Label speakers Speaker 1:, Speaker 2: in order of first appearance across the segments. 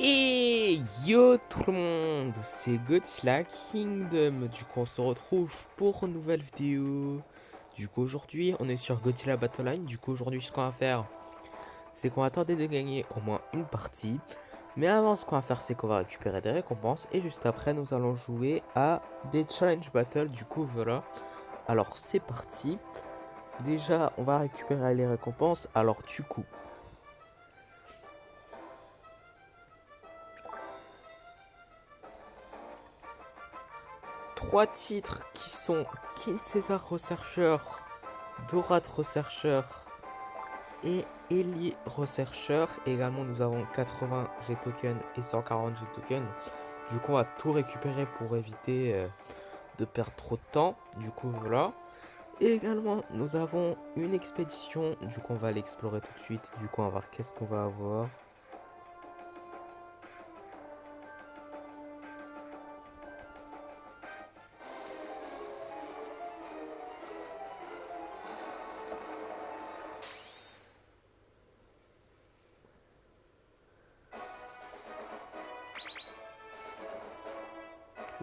Speaker 1: Et yo tout le monde, c'est Godzilla Kingdom. Du coup on se retrouve pour une nouvelle vidéo. Du coup aujourd'hui on est sur Godzilla Battle Line. Du coup aujourd'hui ce qu'on va faire, c'est qu'on va tenter de gagner au moins une partie. Mais avant ce qu'on va faire, c'est qu'on va récupérer des récompenses. Et juste après nous allons jouer à des challenge battle. Du coup voilà, alors c'est parti. Déjà on va récupérer les récompenses. Alors du coup 3 titres qui sont King César Researcher, Dorat Researcher et Ellie Researcher. Également nous avons 80 G-tokens et 140 G-tokens. Du coup on va tout récupérer pour éviter de perdre trop de temps. Du coup voilà. Et également nous avons une expédition. Du coup on va l'explorer tout de suite. Du coup on va voir qu'est-ce qu'on va avoir.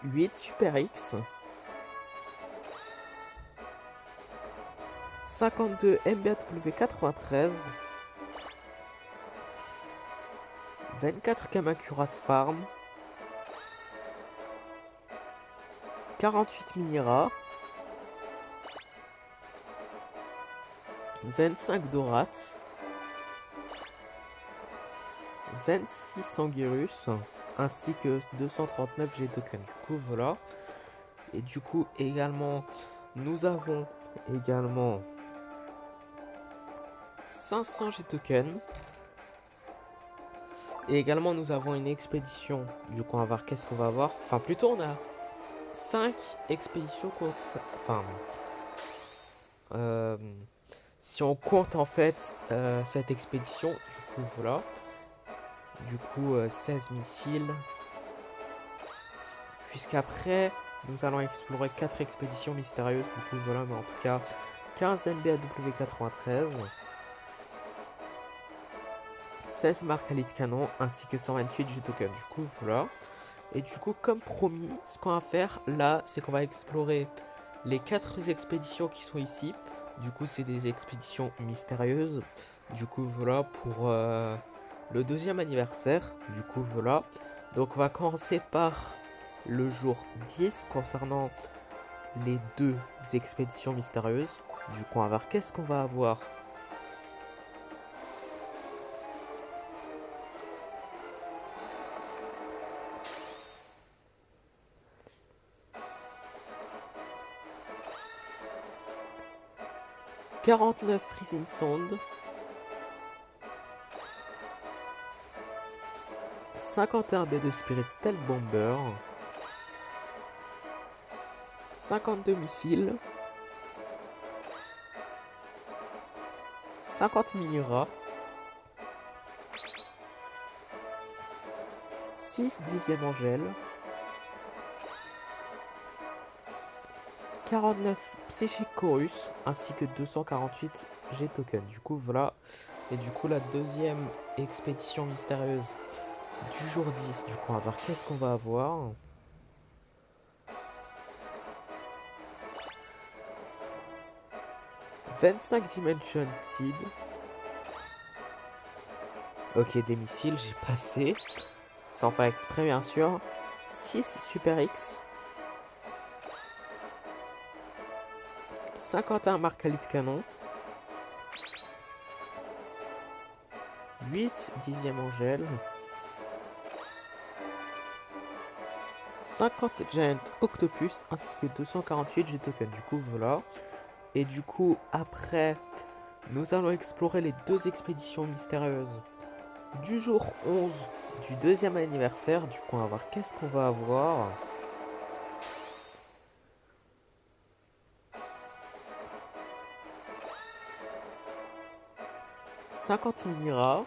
Speaker 1: « 8 Super X, 52 MBAW 93, 24 Kamacuras Farm, 48 Minira, 25 Dorat, 26 Anguirus, ainsi que 239 G-tokens. Du coup voilà. Et du coup également nous avons également 500 G-tokens. Et également nous avons une expédition. Du coup on va voir qu'est-ce qu'on va avoir. Enfin plutôt on a 5 expéditions courtes. Enfin si on compte en fait cette expédition. Du coup voilà. Du coup 16 missiles. Puisqu'après nous allons explorer 4 expéditions mystérieuses. Du coup voilà, mais en tout cas 15 MBAW 93, 16 marques à lit de canon ainsi que 128 G-tokens. Du coup voilà. Et du coup comme promis, ce qu'on va faire là, c'est qu'on va explorer les 4 expéditions qui sont ici. Du coup c'est des expéditions mystérieuses. Du coup voilà pour le 2e anniversaire. Du coup voilà. Donc on va commencer par le jour 10 concernant les 2 expéditions mystérieuses. Du coup on va voir qu'est-ce qu'on va avoir. « 49 Freezing Sound, 51 B2 Spirit Stealth Bomber, 52 missiles, 50 Minira, 6 10e Angèle, 49 Psychic Chorus ainsi que 248 G-tokens. Du coup voilà. Et du coup la 2e expédition mystérieuse du jour 10. Du coup on va voir qu'est-ce qu'on va avoir. « 25 Dimension Seed. » Ok, des missiles, j'ai passé. Sans faire exprès bien sûr. 6 Super X. 51 marques à lit de canon. 8 10e Angèle. 50 Giant Octopus ainsi que 248 G-tokens. Du coup voilà. Et du coup après nous allons explorer les 2 expéditions mystérieuses du jour 11 du 2e anniversaire. Du coup on va voir qu'est-ce qu'on va avoir. « 50 Minira,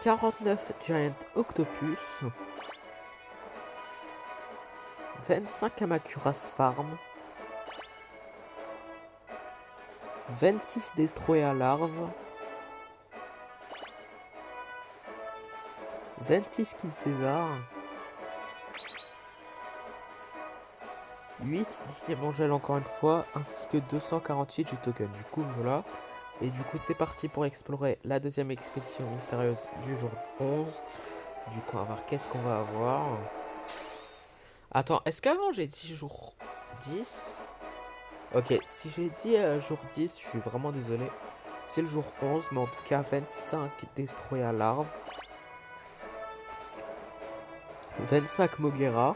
Speaker 1: 49 Giant Octopus, 25 Kamacuras Farm, 26 Destroyer Larve, 26 King César. 8 10e Angèle encore une fois, ainsi que 248 du token. Du coup, voilà. Et du coup, c'est parti pour explorer la deuxième expédition mystérieuse du jour 11. Du coup, on va voir qu'est-ce qu'on va avoir. Attends, est-ce qu'avant j'ai dit jour 10? Ok, si j'ai dit jour 10, je suis vraiment désolé. C'est le jour 11, mais en tout cas 25 Destroy à l'arbre. 25 Moguera.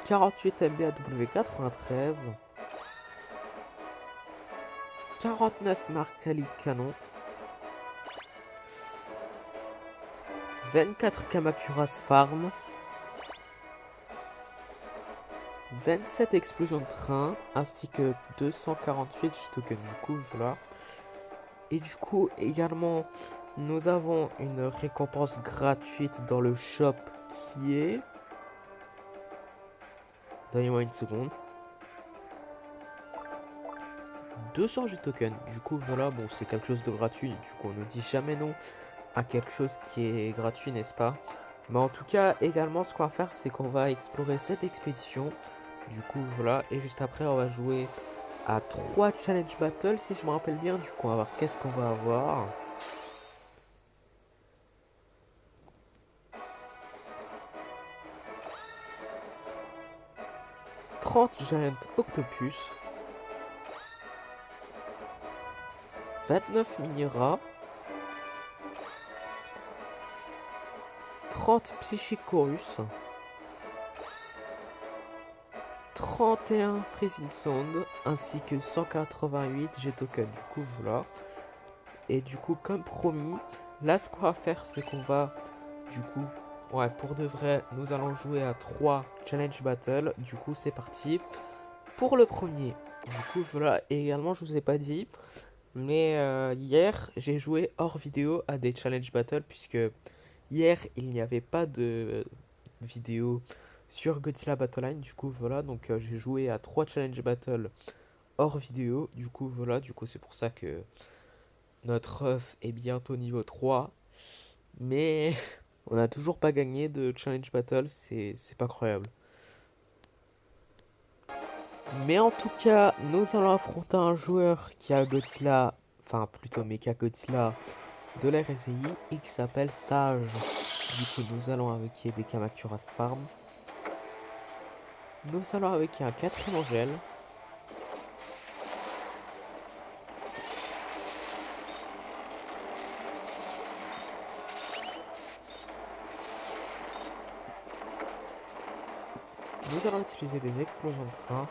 Speaker 1: 48 MBAW93. 49 Marcalit Canon. 24 Kamakuras Farm. 27 explosions de train, ainsi que 248 token. Du coup, voilà. Et du coup, également, nous avons une récompense gratuite dans le shop qui est... Donnez-moi une seconde. 200 token. Du coup, voilà, bon, c'est quelque chose de gratuit. Du coup, on ne dit jamais non à quelque chose qui est gratuit, n'est-ce pas? Mais en tout cas, également, ce qu'on va faire, c'est qu'on va explorer cette expédition. Du coup, voilà. Et juste après, on va jouer à 3 challenge battles, si je me rappelle bien. Du coup, on va voir qu'est-ce qu'on va avoir. « 30 Giant Octopus. 29 Mini-Rats. 30 Psychic Chorus. 31 Freezing Sound, ainsi que 188 G-Token. Du coup, voilà. Et du coup, comme promis, là, ce qu'on va faire, c'est qu'on va, du coup, ouais, pour de vrai, nous allons jouer à 3 challenge battle. Du coup, c'est parti pour le premier. Du coup, voilà. Et également, je vous ai pas dit, mais hier, j'ai joué hors vidéo à des challenge battle, puisque hier, il n'y avait pas de vidéo sur Godzilla Battle Line. Du coup, voilà. Donc, j'ai joué à 3 challenge battle hors vidéo. Du coup, voilà. Du coup, c'est pour ça que notre œuf est bientôt niveau 3. Mais on n'a toujours pas gagné de challenge battle. C'est pas croyable. Mais en tout cas, nous allons affronter un joueur qui a Godzilla, enfin plutôt Mecha Godzilla de la RSI et qui s'appelle Sage. Du coup, nous allons avec des Kamakuras Farm. Nous allons avec un 4ème Angèle. Nous allons utiliser des explosions de train.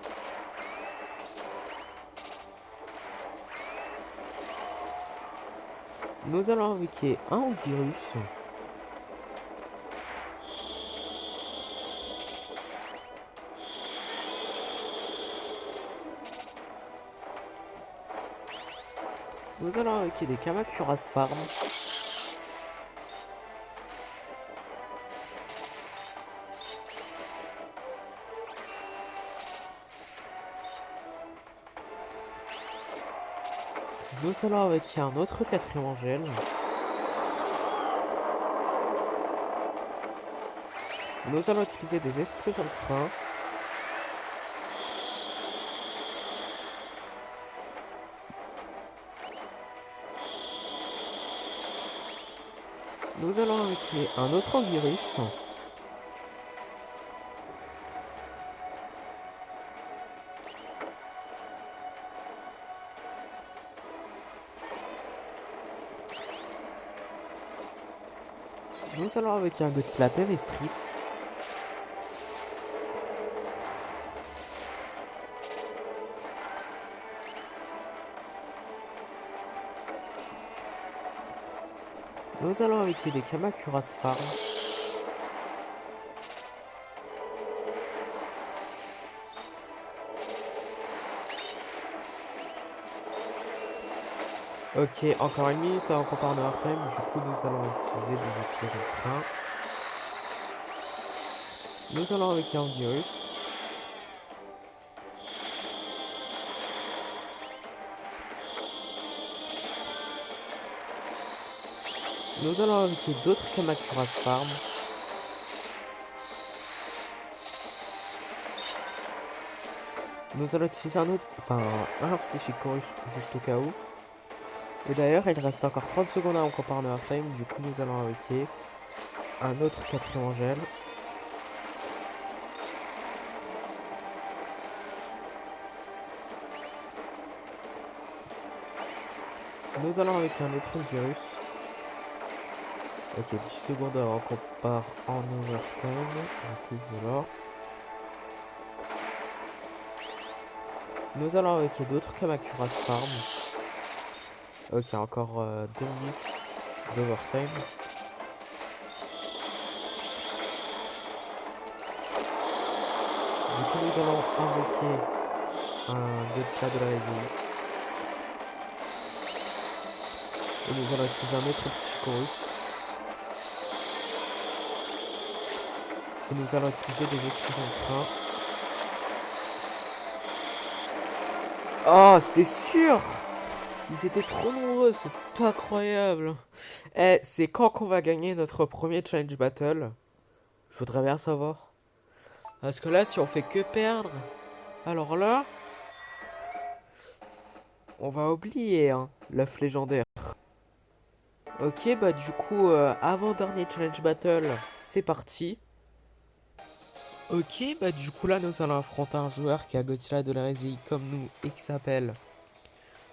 Speaker 1: Nous allons invoquer un Anguirus. Nous allons invoquer des Kamakuras Farm. Nous allons invoquer un autre 4ème Angèle. Nous allons utiliser des explosions de train. Nous allons invoquer un autre Anguirus. Nous allons invoquer un Godzilla Terrestris. Nous allons invoquer des Kamakuras Farm. Ok, encore une minute avant qu'on part de hard time. Du coup, nous allons utiliser des explosions de train. Nous allons avec Anguirus. Nous allons invoquer d'autres Kamacuras Farm. Nous allons utiliser un autre, enfin un Psychicorus juste au cas où. Et d'ailleurs, il reste encore 30 secondes à encore par Time. Du coup, nous allons invoquer un autre quatrième Angèle. Nous allons avec un autre virus. Ok, 10 secondes avant qu'on part en overtime. Du coup, voilà. Nous allons avec d'autres Kamacuras Farm. Ok, encore 2 minutes d'overtime. Du coup, nous allons invoquer un Godzilla de la région. Et nous allons utiliser un autre Psychorus. Et nous allons utiliser des explosions de train. Oh, c'était sûr! Ils étaient trop nombreux, c'est pas croyable. Eh, c'est quand qu'on va gagner notre premier challenge battle? Je voudrais bien savoir. Parce que là, si on fait que perdre, alors là, on va oublier, hein, l'œuf légendaire. Ok, bah du coup, avant-dernier challenge battle, c'est parti. Ok, bah du coup là, nous allons affronter un joueur qui a Godzilla de la Résille comme nous et qui s'appelle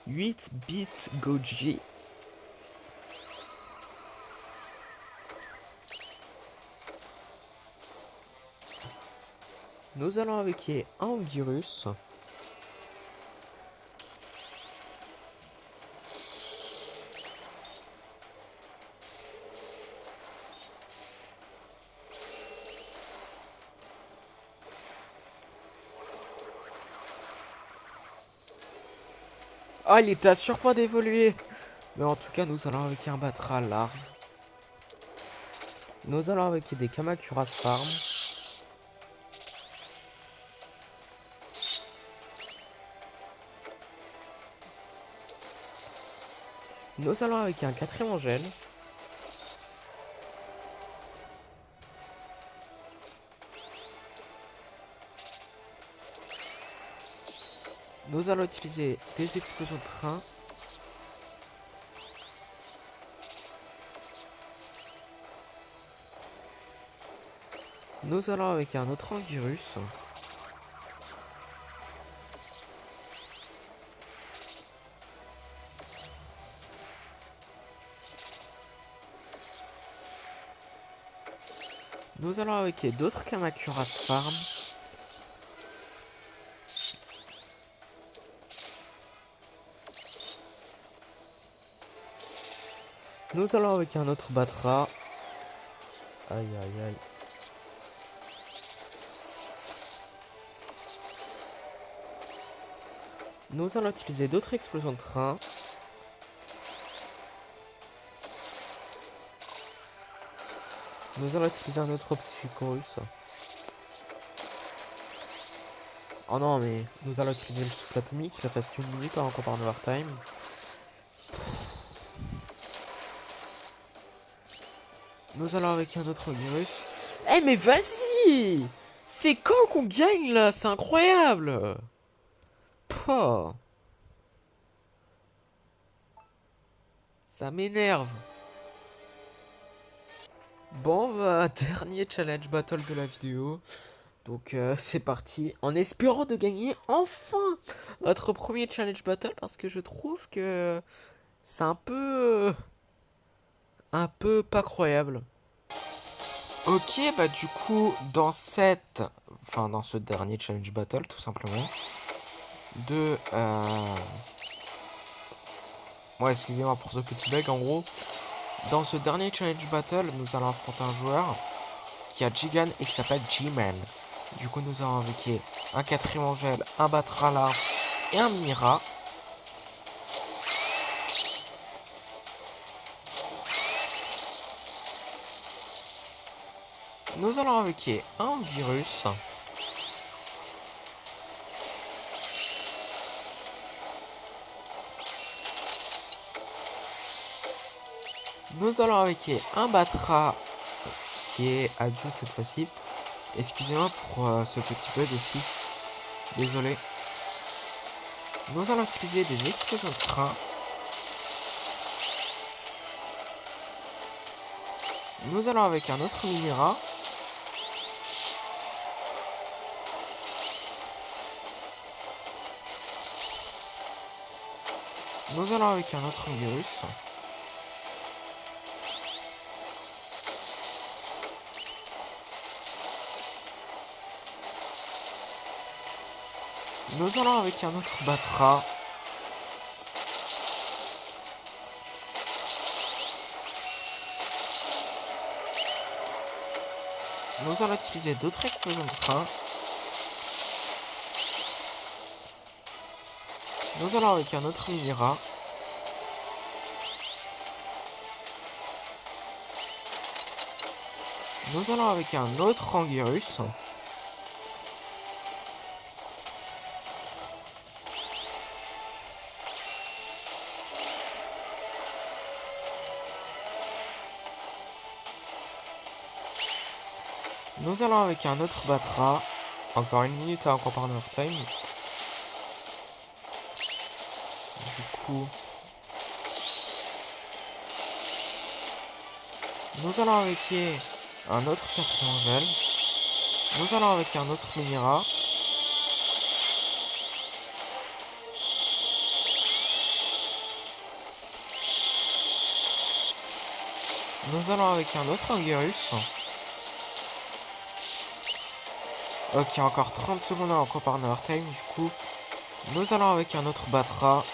Speaker 1: 8-Bit Goji. Nous allons invoquer un virus. Oh, il était à surpoids d'évoluer. Mais en tout cas, nous allons invoquer un Batra larve. Nous allons invoquer des Kamacuras Farm. Nous allons invoquer un quatrième Angèle. Nous allons utiliser des explosions de train. Nous allons avec un autre Angirus. Nous allons avec d'autres Kamacuras Farm. Nous allons avec un autre Batra. Aïe aïe aïe. Nous allons utiliser d'autres explosions de train. Nous allons utiliser un autre Psychorus. Oh non, mais nous allons utiliser le souffle atomique. Il reste 1 minute avant qu'on part en overtime. Nous allons avec un autre virus. Eh mais vas-y! C'est quand qu'on gagne là? C'est incroyable! Pouah. Ça m'énerve. Bon bah, dernier challenge battle de la vidéo. Donc c'est parti. En espérant de gagner enfin notre premier challenge battle. Parce que je trouve que c'est un peu pas croyable. Ok, bah du coup, dans ce dernier challenge battle, tout simplement, de, ouais, excusez-moi pour ce petit bug, en gros, dans ce dernier challenge battle, nous allons affronter un joueur qui a Gigan et qui s'appelle G-Man. Du coup, nous allons invoquer un quatrième Angèle, un Batrala et un Mira. Nous allons invoquer un virus. Nous allons avec un Batra qui est adulte cette fois-ci. Excusez-moi pour ce petit bug aussi. Désolé. Nous allons utiliser des explosions de train. Nous allons avec un autre Minera. Nous allons avec un autre virus. Nous allons avec un autre Batra. Nous allons utiliser d'autres explosions de train. Nous allons avec un autre Minera. Nous allons avec un autre Anguirus. Nous allons avec un autre Batra. Encore une minute à Corner Time. Du coup, nous allons avec un autre 4 angel. Nous allons avec un autre Minera. Nous allons avec un autre Anguirus. Ok, encore 30 secondes en Corner Time. Du coup, nous allons avec un autre Batra.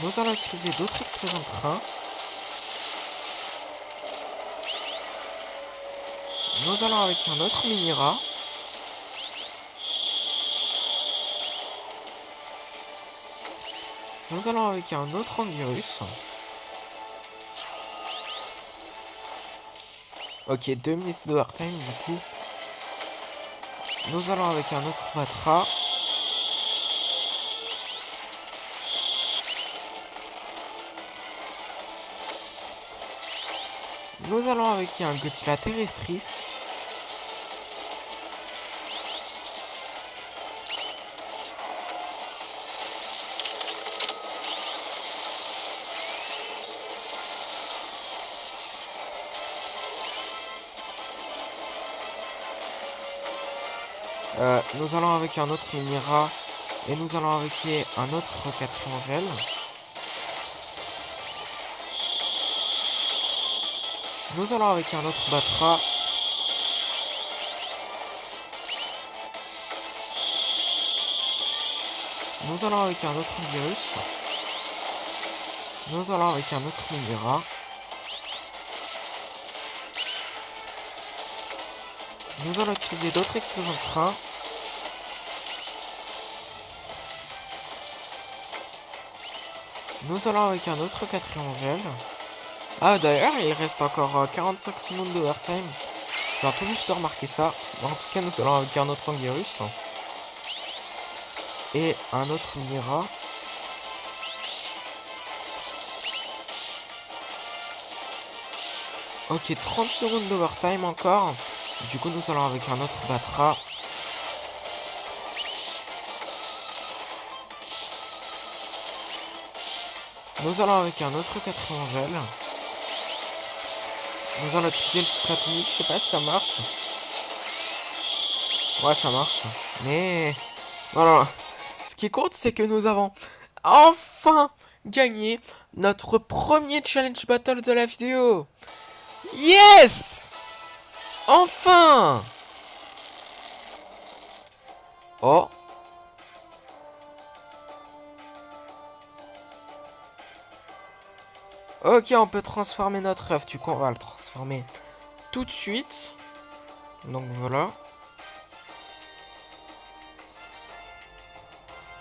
Speaker 1: Nous allons utiliser d'autres explosions de train. Nous allons avec un autre Minera. Nous allons avec un autre Anguirus. Ok, 2 minutes d'overtime du coup. Nous allons avec un autre Batra. Nous allons avec un Godzilla Terrestris. Nous allons avec un autre Minera. Et nous allons avec un autre 4 angel. Nous allons avec un autre Batra. Nous allons avec un autre virus. Nous allons avec un autre Minera. Nous allons utiliser d'autres explosions de train. Nous allons avec un autre 4 angel. Ah d'ailleurs il reste encore 45 secondes d'overtime. Je viens tout juste de remarquer ça. En tout cas nous allons avec un autre Anguirus. Et un autre Minera. Ok, 30 secondes d'overtime encore. Du coup nous allons avec un autre Batra. Nous allons avec un autre 4 angel. Nous allons utiliser le souffle atomique. Je sais pas si ça marche. Ouais, ça marche. Mais voilà. Ce qui compte, c'est que nous avons enfin gagné notre premier challenge battle de la vidéo. Yes! Enfin! Oh. Ok, on peut transformer notre œuf. Du coup, on va le transformer tout de suite. Donc voilà.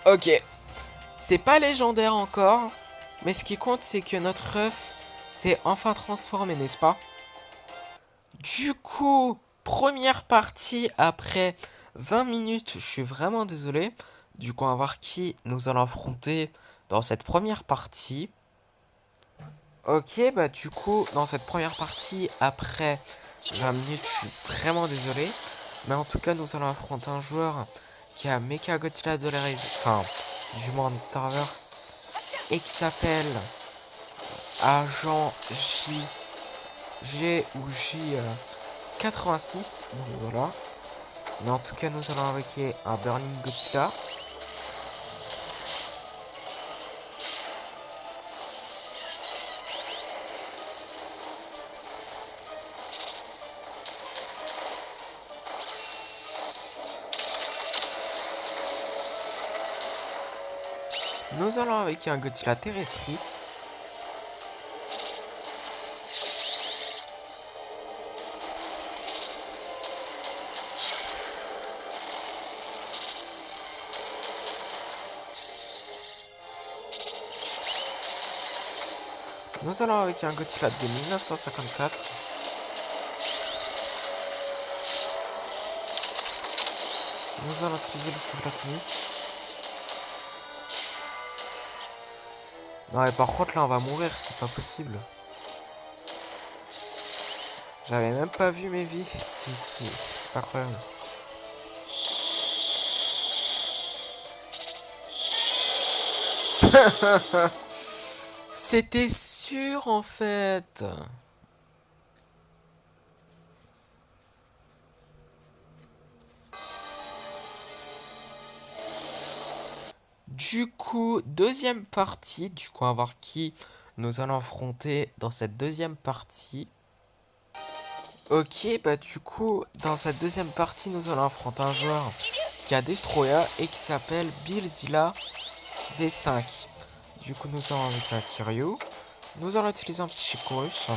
Speaker 1: Ok. C'est pas légendaire encore. Mais ce qui compte, c'est que notre œuf s'est enfin transformé, n'est-ce pas? Du coup, première partie après 20 minutes. Je suis vraiment désolé. Du coup, on va voir qui nous allons affronter dans cette première partie. Ok, bah du coup, dans cette première partie, après 20 minutes, je suis vraiment désolé. Mais en tout cas, nous allons affronter un joueur qui a Mechagodzilla de la enfin, du Monsterverse, et qui s'appelle Agent G ou J 86. Donc voilà. Mais en tout cas, nous allons invoquer un Burning Godzilla. Nous allons invoquer un Godzilla Terrestris. Nous allons avec un Godzilla de 1954. Nous allons utiliser le souffle atomique. Non mais par contre là on va mourir, c'est pas possible. J'avais même pas vu mes vies, c'est pas incroyable. C'était sûr en fait. Du coup, deuxième partie. Du coup, on va voir qui nous allons affronter dans cette deuxième partie. Ok, bah du coup, dans cette deuxième partie, nous allons affronter un joueur qui a Destroya et qui s'appelle Billzilla V5. Du coup, nous allons avec un Kiryu. Nous allons utiliser un Psychorus.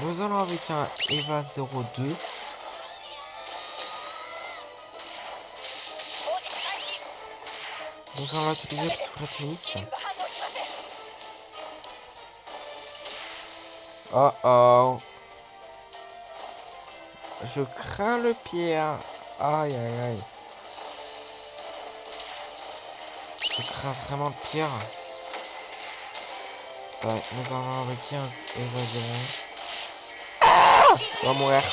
Speaker 1: Nous allons avec un Eva 02. Nous allons utiliser le souffle atomique. Oh oh. Je crains le pire. Aïe aïe aïe. Je crains vraiment le pire. Ouais, nous allons avec un Eva 01. On va mourir.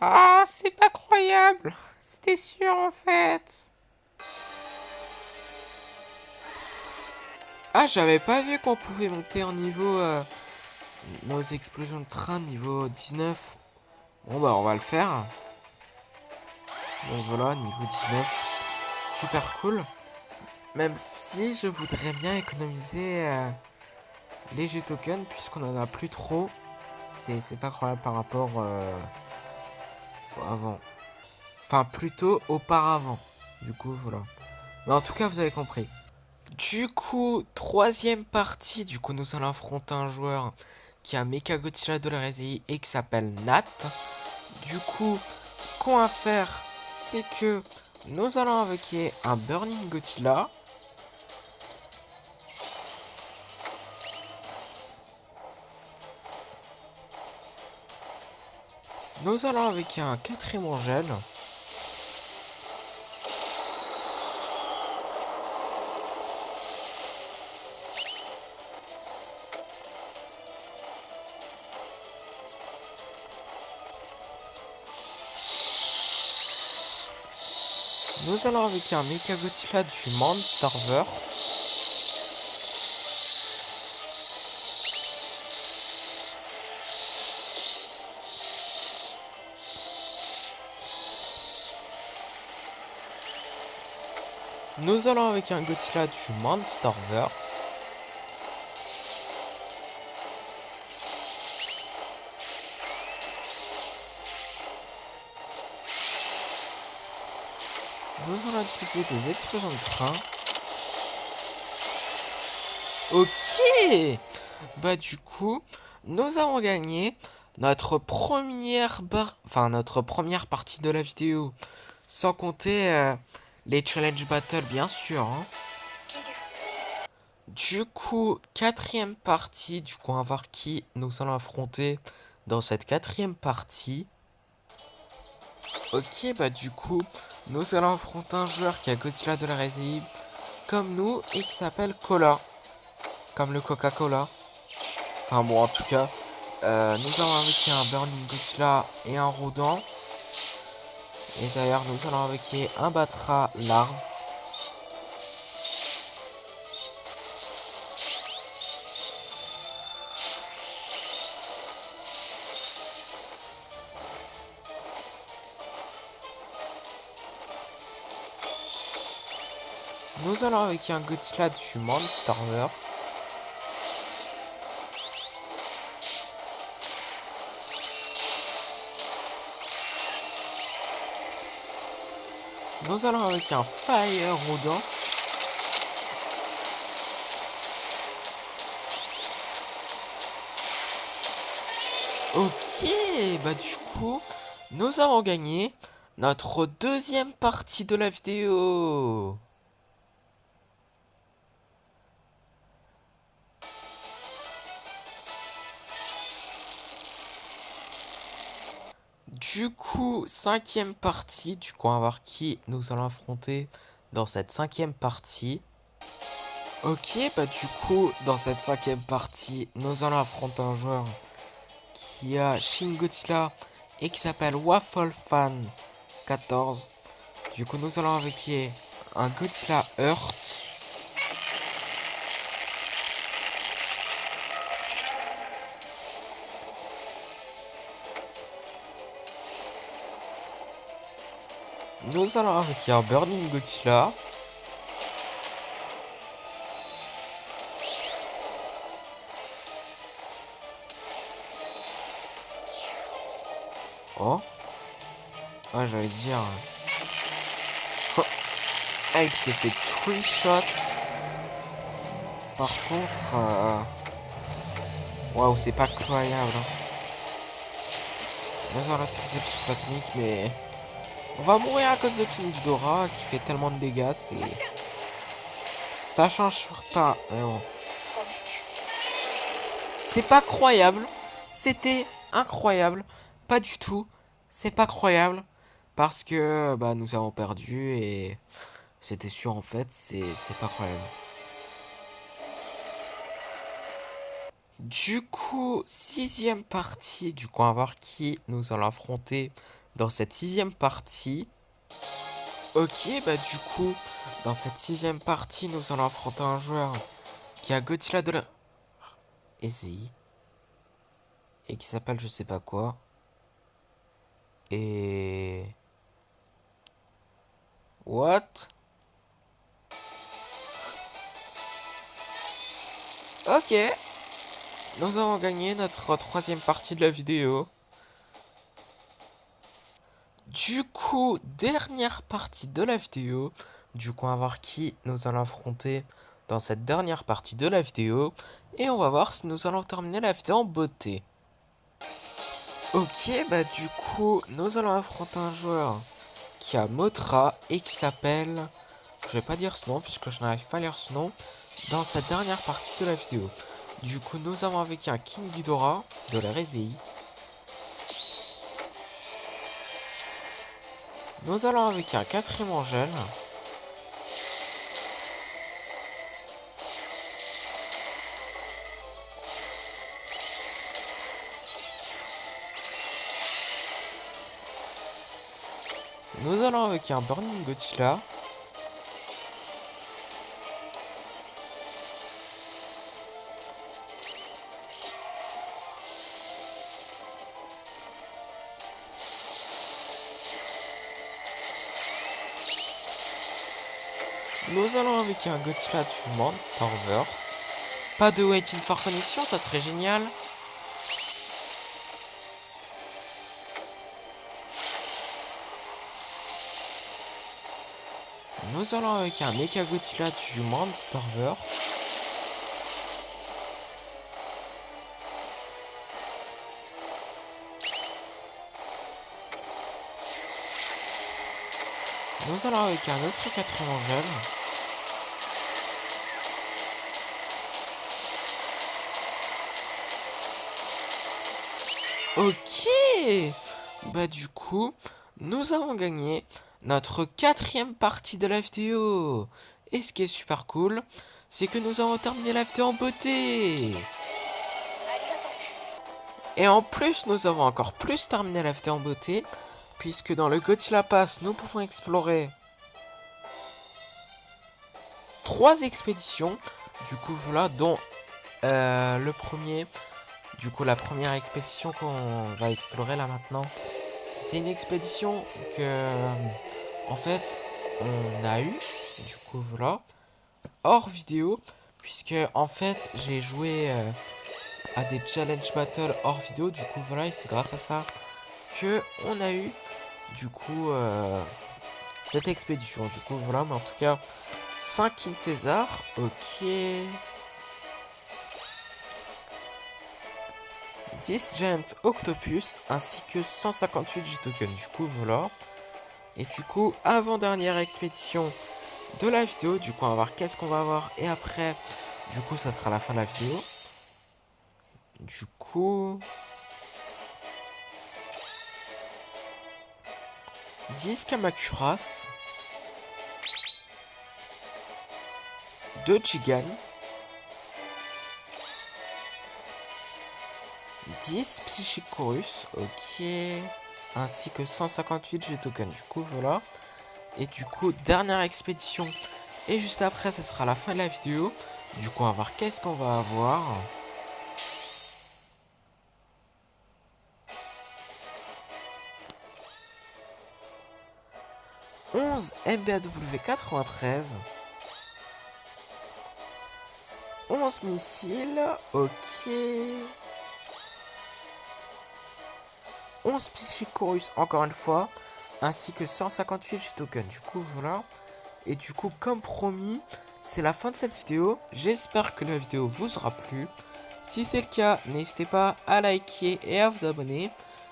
Speaker 1: Ah, c'est pas croyable. C'était sûr en fait. Ah, j'avais pas vu qu'on pouvait monter en niveau nos explosions de train niveau 19. Bon bah on va le faire. Donc voilà, niveau 19. Super cool. Même si je voudrais bien économiser les G-tokens puisqu'on en a plus trop. C'est pas croyable par rapport avant. Enfin plutôt auparavant. Du coup voilà. Mais en tout cas vous avez compris. Du coup, troisième partie, du coup nous allons affronter un joueur qui a Mechagodzilla de la Résie et qui s'appelle Nat. Du coup, ce qu'on va faire, c'est que nous allons invoquer un Burning Godzilla. Nous allons invoquer un quatrième Angèle. Nous allons avec un Mechagodzilla du Monsterverse. Nous allons avec un Godzilla du Monsterverse. Nous allons utiliser des explosions de train. Ok. Bah du coup, nous avons gagné notre notre première partie de la vidéo. Sans compter les challenge battle bien sûr. Hein. Du coup, quatrième partie, du coup on va voir qui nous allons affronter dans cette quatrième partie. Ok, bah du coup, nous allons affronter un joueur qui a Godzilla de la Résie, comme nous, et qui s'appelle Cola, comme le Coca-Cola. Enfin bon, en tout cas, nous allons avec un Burning Godzilla et un Rodent. Et d'ailleurs, nous allons avec un Batra larve. Nous allons avec un Godzilla du Monsterverse. Nous allons avec un Fire Rodent. Ok, bah du coup, nous avons gagné notre deuxième partie de la vidéo. Du coup, cinquième partie, du coup on va voir qui nous allons affronter dans cette cinquième partie. Ok, bah du coup, dans cette cinquième partie, nous allons affronter un joueur qui a Shin Godzilla et qui s'appelle Waffle Fan 14. Du coup, nous allons avec un Godzilla Earth. Nous allons avec un Burning Godzilla. Oh, ah, j'allais dire. Ah, il s'est fait 3 shots. Par contre, waouh, c'est pas croyable. Nous allons utiliser le souffle atomique, mais on va mourir à cause de King Ghidorah qui fait tellement de dégâts. Ça change pas. Bon. C'est pas croyable. C'était incroyable. Pas du tout. C'est pas croyable. Parce que bah, nous avons perdu et c'était sûr en fait. C'est pas croyable. Du coup, sixième partie. Du coup, on va voir qui nous allons affronter dans cette sixième partie. Ok, bah du coup, dans cette sixième partie, nous allons affronter un joueur qui a Godzilla de la... Easy. Et qui s'appelle je sais pas quoi. Et... What? Ok. Nous avons gagné notre troisième partie de la vidéo. Du coup, dernière partie de la vidéo. Du coup, on va voir qui nous allons affronter dans cette dernière partie de la vidéo. Et on va voir si nous allons terminer la vidéo en beauté. Ok, bah du coup, nous allons affronter un joueur qui a Mothra et qui s'appelle... Je vais pas dire ce nom puisque je n'arrive pas à lire ce nom dans cette dernière partie de la vidéo. Du coup, nous avons avec un King Ghidorah de la Réséi. Nous allons avec un quatrième Angèle. Nous allons avec un Burning Godzilla. Nous allons avec un Godzilla du Monsterverse. Pas de Waiting for Connection, ça serait génial. Nous allons avec un Mecha Godzilla du Monsterverse. Nous allons avec un autre quatrième Angèle. Ok. Bah du coup, nous avons gagné notre 4e partie de la vidéo. Et ce qui est super cool, c'est que nous avons terminé la vidéo en beauté. Et en plus, nous avons encore plus terminé la vidéo en beauté, puisque dans le Godzilla Pass, nous pouvons explorer 3 expéditions. Du coup, voilà, dont le premier... Du coup, la première expédition qu'on va explorer là maintenant, c'est une expédition que, en fait, on a eu, du coup, voilà, hors vidéo, puisque, en fait, j'ai joué à des challenge battles hors vidéo, du coup, voilà, et c'est grâce à ça que on a eu, du coup, cette expédition, du coup, voilà, mais en tout cas, 5 King César, ok... 10 Giant Octopus ainsi que 158 G-Tokens. Du coup, voilà. Et du coup, avant-dernière expédition de la vidéo. Du coup, on va voir qu'est-ce qu'on va avoir. Et après, du coup, ça sera la fin de la vidéo. Du coup... 10 Kamakuras. 2 Chigan. 10 Psychic Chorus. Ok. Ainsi que 158 G-Tokens. Du coup, voilà. Et du coup, dernière expédition. Et juste après, ce sera la fin de la vidéo. Du coup, on va voir qu'est-ce qu'on va avoir. 11 MBAW 93. 11 missiles. Ok. 11 Psychorus encore une fois. Ainsi que 158 G-Tokens. Du coup, voilà. Et du coup, comme promis, c'est la fin de cette vidéo. J'espère que la vidéo vous aura plu. Si c'est le cas, n'hésitez pas à liker et à vous abonner.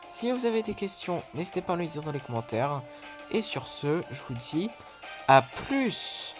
Speaker 1: Si vous avez des questions, n'hésitez pas à me les dire dans les commentaires. Et sur ce, je vous dis à plus.